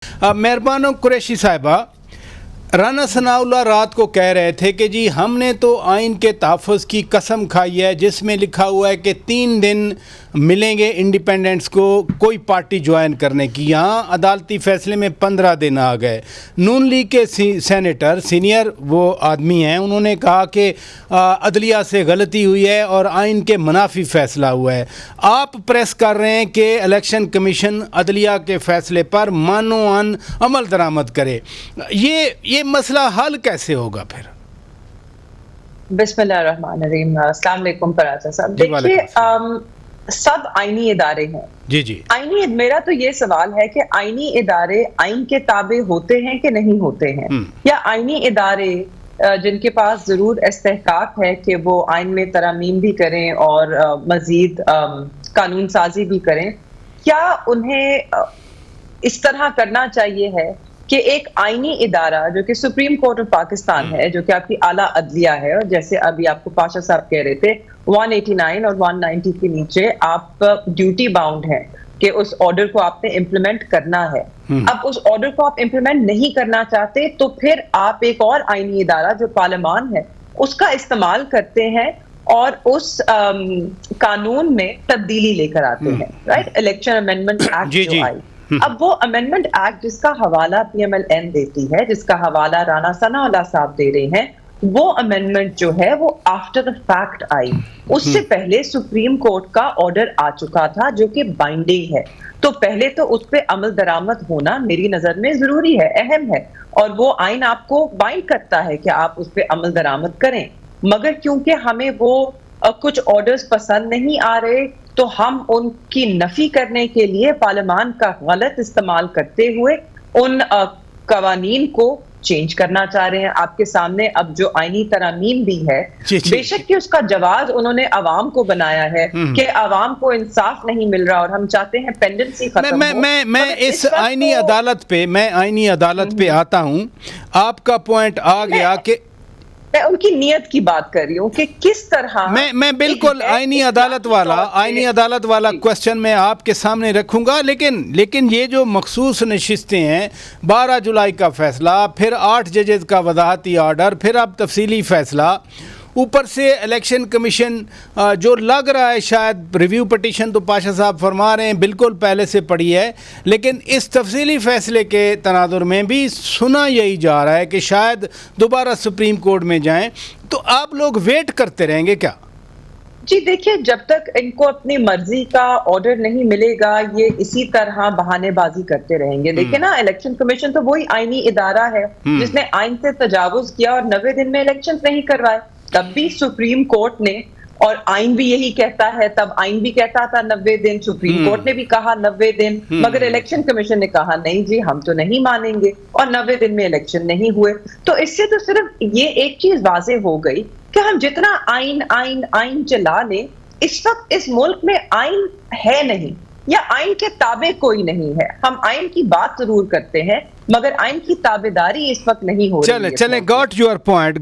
मेहरबान कुरैशी साहिबा, राना सनाउल्लाह रात को कह रहे थे कि जी हमने तो आइन के तहफ़्फ़ुज़ की कसम खाई है जिसमें लिखा हुआ है कि 3 दिन मिलेंगे इंडिपेंडेंट्स को कोई पार्टी ज्वाइन करने की। यहाँ अदालती फ़ैसले में 15 दिन आ गए। नून लीग के सेनेटर सीनियर वो आदमी हैं, उन्होंने कहा कि अदलिया से गलती हुई है और आइन के मुनाफी फ़ैसला हुआ है। आप प्रेस कर रहे हैं कि इलेक्शन कमीशन अदलिया के फ़ैसले पर मानो अन अमल दरामद करे। ये मसला हल कैसे होगा फिर? बिस्मिल्लाहिर्रहमानिर्रहीम। अस्सलाम वालेकुम फराजा साहब। देखिए, सब आईनी इदारे हैं। जी आईनी, मेरा तो ये सवाल है कि आईनी इदारे आइन के ताबे होते हैं कि नहीं होते हैं, या आईनी इदारे जिनके पास जरूर इस्तेहकाक है कि वो आइन में तरमीम भी करें और मजीद कानून साजी भी करें, क्या उन्हें इस तरह करना चाहिए है कि एक आईनी इदारा जो कि सुप्रीम कोर्ट ऑफ पाकिस्तान है, जो कि आपकी आला अदलिया है, और जैसे अभी आपको पाशा साहब कह रहे थे 189 और 190 के नीचे आप ड्यूटी बाउंड हैं कि उस ऑर्डर को आपने इम्प्लीमेंट करना है। अब उस ऑर्डर को आप इम्प्लीमेंट नहीं करना चाहते तो फिर आप एक और आईनी इदारा जो पार्लियामान है उसका इस्तेमाल करते हैं और उस कानून में तब्दीली लेकर आते हैं। राइट, इलेक्शन अमेंडमेंट एक्ट जो आई, अब वो अमेंडमेंट एक्ट जिसका हवाला PMLN देती है, जिसका हवाला राना सनाउल्लाह साहब दे रहे हैं, वो अमेंडमेंट जो है वो आफ्टर द फैक्ट आई। उससे पहले सुप्रीम कोर्ट का ऑर्डर आ चुका था जो कि बाइंडिंग है, तो पहले तो उस पे अमल दरामद होना मेरी नजर में जरूरी है, अहम है, और वो आइन आपको बाइंड करता है कि आप उस पे अमल दरामद करें। मगर क्योंकि हमें वो कुछ ऑर्डर्स पसंद नहीं आ रहे तो हम उनकी नफी करने के लिए पार्लियामान का गलत इस्तेमाल करते हुए उन कवानीन को चेंज करना चाह रहे हैं। आपके सामने अब जो आईनी तरामीम भी है, बेशक कि उसका जवाब उन्होंने अवाम को बनाया है कि अवाम को इंसाफ नहीं मिल रहा और हम चाहते हैं पेंडेंसी खत्म हो। मैं इस आईनी अदालत पे आता हूं। आपका पॉइंट आ गया कि मैं उनकी नियत की बात कर रही हूँ कि किस तरह मैं बिल्कुल आईनी अदालत वाला क्वेश्चन मैं आपके सामने रखूंगा, लेकिन ये जो मखसूस नशिस्तें हैं, 12 जुलाई का फैसला, फिर 8 जजेस का वजाहती आर्डर, फिर अब तफसीली फैसला, ऊपर से इलेक्शन कमीशन जो लग रहा है शायद रिव्यू पटिशन तो पाशा साहब फरमा रहे हैं बिल्कुल पहले से पड़ी है, लेकिन इस तफसीली फैसले के तनाजुर में भी सुना यही जा रहा है कि शायद दोबारा सुप्रीम कोर्ट में जाएं। तो आप लोग वेट करते रहेंगे क्या? जी देखिए, जब तक इनको अपनी मर्जी का ऑर्डर नहीं मिलेगा ये इसी तरह बहानेबाजी करते रहेंगे। देखिए ना, इलेक्शन कमीशन तो वही आईनी इदारा है जिसने आइन से तजावुज किया और 90 दिन में इलेक्शन नहीं करवाए। तब भी सुप्रीम कोर्ट ने, और आइन भी यही कहता है, तब आइन भी कहता था 90 दिन, सुप्रीम कोर्ट ने भी कहा 90 दिन, मगर इलेक्शन कमीशन ने कहा नहीं जी हम तो नहीं मानेंगे, और 90 दिन में इलेक्शन नहीं हुए। तो इससे तो सिर्फ ये एक चीज वाज़ेह हो गई कि हम जितना आइन चला लें, इस वक्त इस मुल्क में आइन है नहीं, या आइन के ताबे कोई नहीं है। हम आइन की बात जरूर करते हैं मगर आइन की ताबेदारी इस वक्त नहीं हो रही है। चले गॉट योर पॉइंट